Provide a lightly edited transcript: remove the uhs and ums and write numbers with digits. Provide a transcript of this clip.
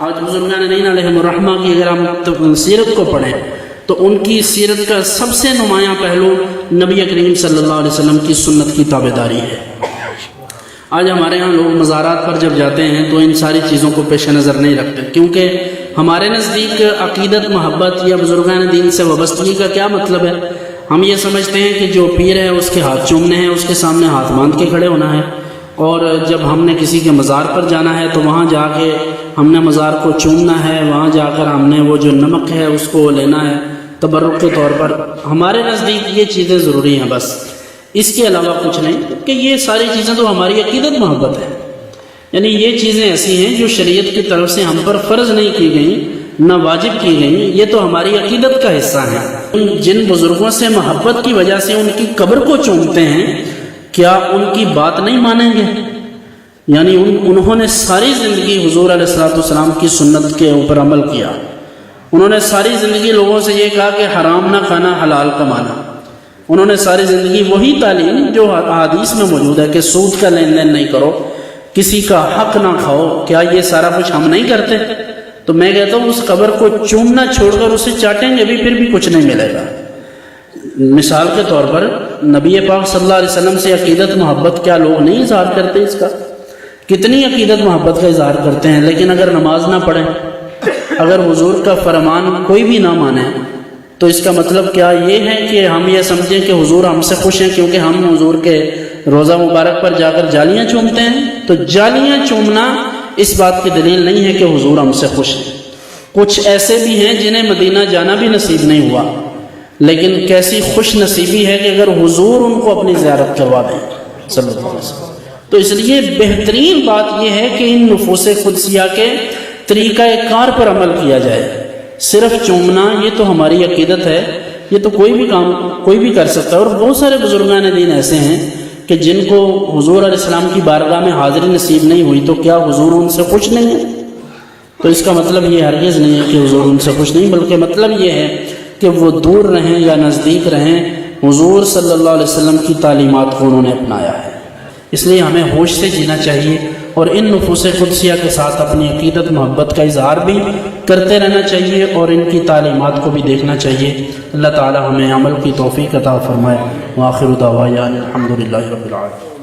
آج بزرگان دین علیہم الرحمہ کی اگر ہم سیرت کو پڑھیں تو ان کی سیرت کا سب سے نمایاں پہلو نبی کریم صلی اللہ علیہ وسلم کی سنت کی تابعداری ہے۔ آج ہمارے ہاں لوگ مزارات پر جب جاتے ہیں تو ان ساری چیزوں کو پیش نظر نہیں رکھتے، کیونکہ ہمارے نزدیک عقیدت، محبت یا بزرگان دین سے وابستگی کا کیا مطلب ہے؟ ہم یہ سمجھتے ہیں کہ جو پیر ہے اس کے ہاتھ چومنے ہیں، اس کے سامنے ہاتھ باندھ کے کھڑے ہونا ہے، اور جب ہم نے کسی کے مزار پر جانا ہے تو وہاں جا کے ہم نے مزار کو چومنا ہے، وہاں جا کر ہم نے وہ جو نمک ہے اس کو لینا ہے تبرک کے طور پر۔ ہمارے نزدیک یہ چیزیں ضروری ہیں، بس اس کے علاوہ کچھ نہیں، کہ یہ ساری چیزیں تو ہماری عقیدت محبت ہے، یعنی یہ چیزیں ایسی ہیں جو شریعت کی طرف سے ہم پر فرض نہیں کی گئیں، نہ واجب کی گئیں، یہ تو ہماری عقیدت کا حصہ ہیں۔ جن بزرگوں سے محبت کی وجہ سے ان کی قبر کو چومتے ہیں، کیا ان کی بات نہیں مانیں گے؟ یعنی انہوں نے ساری زندگی حضور علیہ الصلوۃ والسلام کی سنت کے اوپر عمل کیا، انہوں نے ساری زندگی لوگوں سے یہ کہا کہ حرام نہ کھانا، حلال کمانا، انہوں نے ساری زندگی وہی تعلیم جو احادیث میں موجود ہے کہ سود کا لین دین نہیں کرو، کسی کا حق نہ کھاؤ، کیا یہ سارا کچھ ہم نہیں کرتے؟ تو میں کہتا ہوں اس قبر کو چومنا چھوڑ کر اسے چاٹیں گے بھی پھر بھی کچھ نہیں ملے گا۔ مثال کے طور پر نبی پاک صلی اللہ علیہ وسلم سے عقیدت محبت کیا لوگ نہیں اظہار کرتے؟ اس کا کتنی عقیدت محبت کا اظہار کرتے ہیں، لیکن اگر نماز نہ پڑھیں، اگر حضور کا فرمان کوئی بھی نہ مانے، تو اس کا مطلب کیا یہ ہے کہ ہم یہ سمجھیں کہ حضور ہم سے خوش ہیں کیونکہ ہم حضور کے روزہ مبارک پر جا کر جالیاں چومتے ہیں؟ تو جالیاں چومنا اس بات کی دلیل نہیں ہے کہ حضور ہم سے خوش ہیں۔ کچھ ایسے بھی ہیں جنہیں مدینہ جانا بھی نصیب نہیں ہوا، لیکن کیسی خوش نصیبی ہے کہ اگر حضور ان کو اپنی زیارت کروا دیں صلی اللہ علیہ وسلم۔ تو اس لیے بہترین بات یہ ہے کہ ان نفوس قدسیہ کے طریقہ کار پر عمل کیا جائے۔ صرف چومنا یہ تو ہماری عقیدت ہے، یہ تو کوئی بھی کام کوئی بھی کر سکتا ہے، اور بہت سارے بزرگان دین ایسے ہیں کہ جن کو حضور علیہ السلام کی بارگاہ میں حاضری نصیب نہیں ہوئی، تو کیا حضور ان سے خوش نہیں ہے؟ تو اس کا مطلب یہ ہرگز نہیں ہے کہ حضور ان سے خوش نہیں، بلکہ مطلب یہ ہے کہ وہ دور رہیں یا نزدیک رہیں، حضور صلی اللہ علیہ وسلم کی تعلیمات کو انہوں نے اپنایا ہے۔ اس لیے ہمیں ہوش سے جینا چاہیے اور ان نفوس قدسیہ کے ساتھ اپنی عقیدت محبت کا اظہار بھی کرتے رہنا چاہیے اور ان کی تعلیمات کو بھی دیکھنا چاہیے۔ اللہ تعالی ہمیں عمل کی توفیق عطا فرمائے۔ وآخر دعوانا الحمدللہ رب العالمین۔